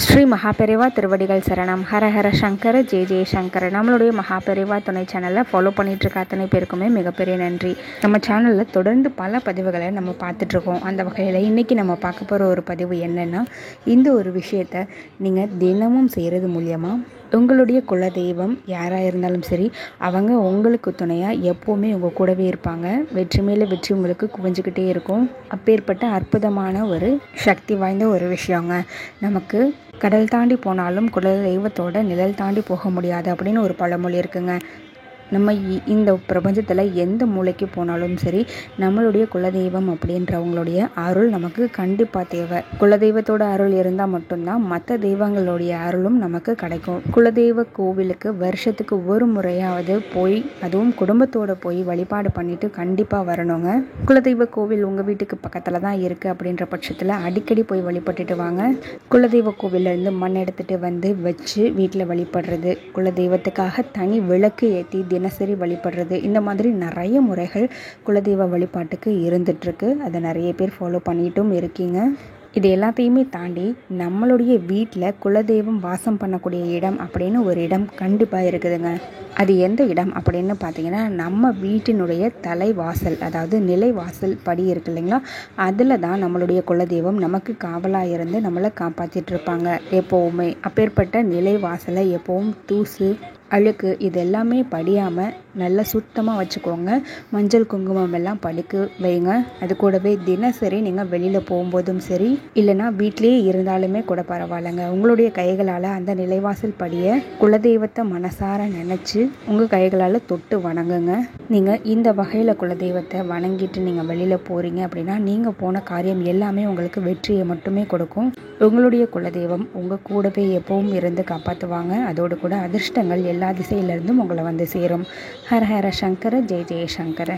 ஸ்ரீ மகாபெரிவா திருவடிகள் சரணம். ஹர ஹர சங்கர ஜெய ஜெய சங்கர. நம்மளுடைய மகாபெரிவா துணை சேனலை ஃபாலோ பண்ணிகிட்ருக்க அத்தனை பேருக்குமே மிகப்பெரிய நன்றி. நம்ம சேனலில் தொடர்ந்து பல பதிவுகளை நம்ம பார்த்துட்ருக்கோம். அந்த வகையில் இன்றைக்கி நம்ம பார்க்க போகிற ஒரு பதிவு என்னென்னா, இந்த ஒரு விஷயத்தை நீங்கள் தினமும் செய்கிறது மூலியமாக உங்களுடைய குலதெய்வம் யாராக இருந்தாலும் சரி, அவங்க உங்களுக்கு துணையாக எப்போவுமே உங்கள் கூடவே இருப்பாங்க. வெற்றி மேலே வெற்றி உங்களுக்கு குவிஞ்சிக்கிட்டே இருக்கும். அப்பேற்பட்ட அற்புதமான ஒரு சக்தி வாய்ந்த ஒரு விஷயங்க. நமக்கு கடல் தாண்டி போனாலும் குலதெய்வத்தோட நிழல் தாண்டி போக முடியாது அப்படின்னு ஒரு பழமொழி இருக்குங்க. நம்ம இந்த பிரபஞ்சத்தில் எந்த மூலைக்கு போனாலும் சரி, நம்மளுடைய குலதெய்வம் அப்படின்றவங்களுடைய அருள் நமக்கு கண்டிப்பாக தேவை. குலதெய்வத்தோட அருள் இருந்தால் மட்டும்தான் மற்ற தெய்வங்களுடைய அருளும் நமக்கு கிடைக்கும். குலதெய்வ கோவிலுக்கு வருஷத்துக்கு ஒரு முறையாவது போய், அதுவும் குடும்பத்தோடு போய் வழிபாடு பண்ணிட்டு கண்டிப்பாக வரணுங்க. குலதெய்வ கோவில் உங்கள் வீட்டுக்கு பக்கத்தில் தான் இருக்குது அப்படின்ற பட்சத்தில் அடிக்கடி போய் வழிபட்டுட்டு வாங்க. குலதெய்வ கோவிலேருந்து மண் எடுத்துகிட்டு வந்து வச்சு வீட்டில் வழிபடுறது, குலதெய்வத்துக்காக தனி விளக்கு ஏற்றி தினசரி வழிபடுறது, இந்த மாதிரி நிறைய முறைகள் குலதெய்வ வழிபாட்டுக்கு இருந்துகிட்ருக்கு. அதை நிறைய பேர் ஃபாலோ பண்ணிட்டும் இருக்கீங்க. இது எல்லாத்தையுமே தாண்டி நம்மளுடைய வீட்டில் குலதெய்வம் வாசம் பண்ணக்கூடிய இடம் அப்படின்னு ஒரு இடம் கண்டிப்பாக இருக்குதுங்க. அது எந்த இடம் அப்படின்னு பார்த்தீங்கன்னா, நம்ம வீட்டினுடைய தலைவாசல், அதாவது நிலைவாசல் படி இருக்கு இல்லைங்களா, அதில் தான் நம்மளுடைய குலதெய்வம் நமக்கு காவலாக இருந்து நம்மளை காப்பாற்றிட்டு இருப்பாங்க எப்போவுமே. அப்பேற்பட்ட நிலைவாசலை எப்போவும் தூசு அழுக்கு இது எல்லாமே படியாமல் நல்லா சுத்தமாக வச்சுக்கோங்க. மஞ்சள் குங்குமம் எல்லாம் படிக்க வைங்க. அது கூடவே தினசரி நீங்கள் வெளியில் போகும்போதும் சரி, இல்லைனா வீட்லேயே இருந்தாலுமே கூட பரவாயில்லைங்க, உங்களுடைய கைகளால் அந்த நிலைவாசல் படியை குலதெய்வத்தை மனசார நினச்சி உங்கள் கைகளால் தொட்டு வணங்குங்க. நீங்கள் இந்த வகையில் குலதெய்வத்தை வணங்கிட்டு நீங்கள் வெளியில் போகிறீங்க அப்படின்னா, நீங்கள் போன காரியம் எல்லாமே உங்களுக்கு வெற்றியை மட்டுமே கொடுக்கும். உங்களுடைய குலதெய்வம் உங்கள் கூடவே எப்பவும் இருந்து காப்பாற்றுவாங்க. அதோடு கூட அதிர்ஷ்டங்கள் எல்லா திசையிலிருந்தும் உங்களை வந்து சேரும். ஹர ஹர சங்கர ஜெய ஜெய சங்கர.